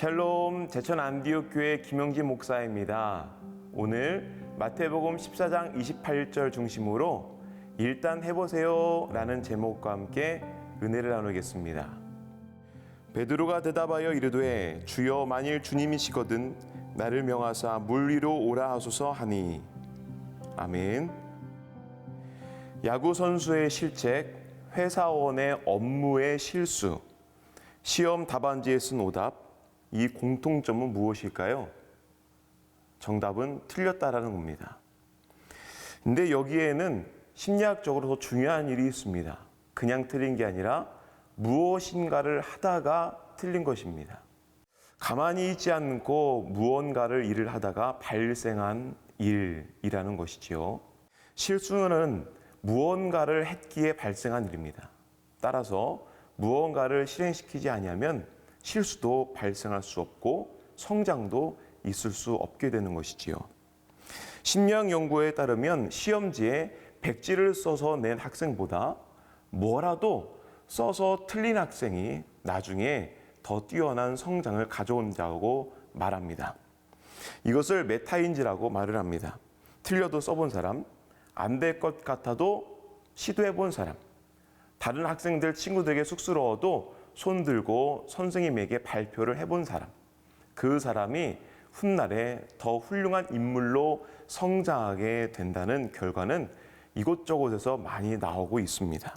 샬롬, 제천 안디옥 교회 김영진 목사입니다. 오늘 마태복음 14장 28절 중심으로 일단 해보세요 라는 제목과 함께 은혜를 나누겠습니다. 베드로가 대답하여 이르되 주여 만일 주님이시거든 나를 명하사 물 위로 오라 하소서 하니. 아멘. 야구 선수의 실책, 회사원의 업무의 실수, 시험 답안지에 쓴 오답, 이 공통점은 무엇일까요? 정답은 틀렸다라는 겁니다. 근데 여기에는 심리학적으로 더 중요한 일이 있습니다. 그냥 틀린 게 아니라 무엇인가를 하다가 틀린 것입니다. 가만히 있지 않고 무언가를 일을 하다가 발생한 일이라는 것이지요. 실수는 무언가를 했기에 발생한 일입니다. 따라서 무언가를 실행시키지 아니하면 실수도 발생할 수 없고 성장도 있을 수 없게 되는 것이지요. 심리학 연구에 따르면 시험지에 백지를 써서 낸 학생보다 뭐라도 써서 틀린 학생이 나중에 더 뛰어난 성장을 가져온다고 말합니다. 이것을 메타인지라고 말을 합니다. 틀려도 써본 사람, 안 될 것 같아도 시도해본 사람, 다른 학생들 친구들에게 쑥스러워도 손 들고 선생님에게 발표를 해본 사람, 그 사람이 훗날에 더 훌륭한 인물로 성장하게 된다는 결과는 이곳저곳에서 많이 나오고 있습니다.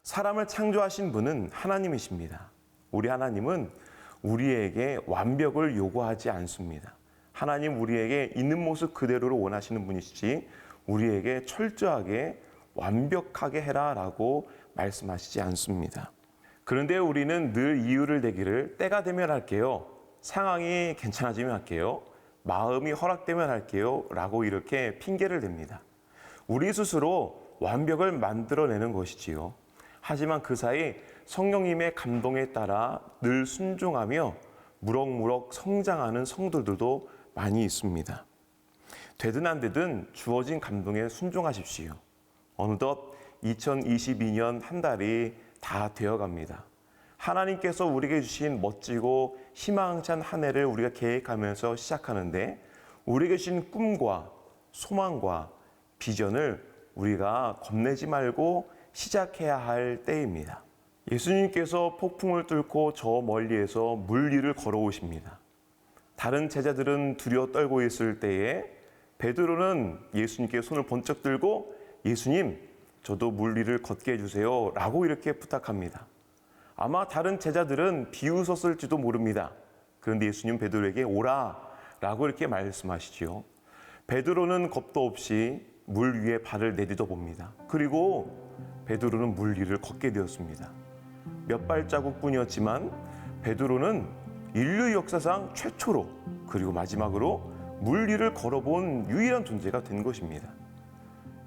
사람을 창조하신 분은 하나님이십니다. 우리 하나님은 우리에게 완벽을 요구하지 않습니다. 하나님 우리에게 있는 모습 그대로를 원하시는 분이시지 우리에게 철저하게 완벽하게 해라 라고 말씀하시지 않습니다. 그런데 우리는 늘 이유를 대기를 때가 되면 할게요, 상황이 괜찮아지면 할게요, 마음이 허락되면 할게요 라고 이렇게 핑계를 댑니다. 우리 스스로 완벽을 만들어내는 것이지요. 하지만 그 사이 성령님의 감동에 따라 늘 순종하며 무럭무럭 성장하는 성도들도 많이 있습니다. 되든 안 되든 주어진 감동에 순종하십시오. 어느덧 2022년 한 달이 다 되어갑니다. 하나님께서 우리에게 주신 멋지고 희망찬 한 해를 우리가 계획하면서 시작하는데 우리에게 주신 꿈과 소망과 비전을 우리가 겁내지 말고 시작해야 할 때입니다. 예수님께서 폭풍을 뚫고 저 멀리에서 물 위를 걸어오십니다. 다른 제자들은 두려워 떨고 있을 때에 베드로는 예수님께 손을 번쩍 들고 예수님, 저도 물 위를 걷게 해주세요 라고 이렇게 부탁합니다. 아마 다른 제자들은 비웃었을지도 모릅니다. 그런데 예수님 베드로에게 오라 라고 이렇게 말씀하시지요. 베드로는 겁도 없이 물 위에 발을 내딛어 봅니다. 그리고 베드로는 물 위를 걷게 되었습니다. 몇 발자국뿐이었지만 베드로는 인류 역사상 최초로 그리고 마지막으로 물 위를 걸어본 유일한 존재가 된 것입니다.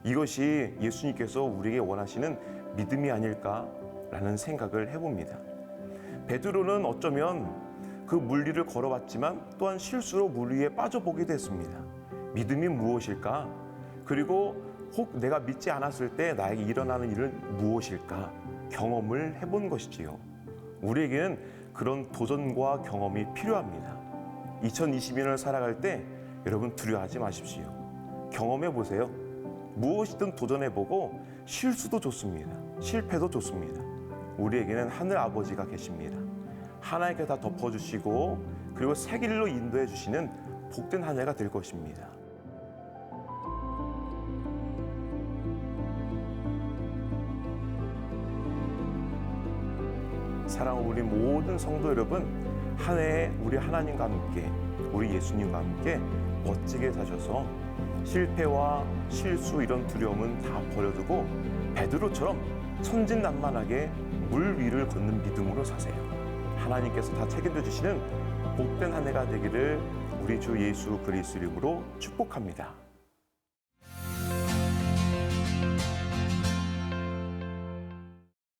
이것이 예수님께서 우리에게 원하시는 믿음이 아닐까라는 생각을 해봅니다. 베드로는 어쩌면 그 물 위를 걸어봤지만 또한 실수로 물 위에 빠져보기도 했습니다. 믿음이 무엇일까? 그리고 혹 내가 믿지 않았을 때 나에게 일어나는 일은 무엇일까? 경험을 해본 것이지요. 우리에게는 그런 도전과 경험이 필요합니다. 2022년을 살아갈 때 여러분 두려워하지 마십시오. 경험해 보세요. 무엇이든 도전해보고 실수도 좋습니다. 실패도 좋습니다. 우리에게는 하늘 아버지가 계십니다. 하나님께 다 덮어주시고 그리고 새 길로 인도해 주시는 복된 한 해가 될 것입니다. 사랑하는 우리 모든 성도 여러분, 한 해 우리 하나님과 함께 우리 예수님과 함께 멋지게 사셔서 실패와 실수 이런 두려움은 다 버려두고 베드로처럼 천진난만하게 물 위를 걷는 믿음으로 사세요. 하나님께서 다 책임져 주시는 복된 한 해가 되기를 우리 주 예수 그리스도 이름으로 축복합니다.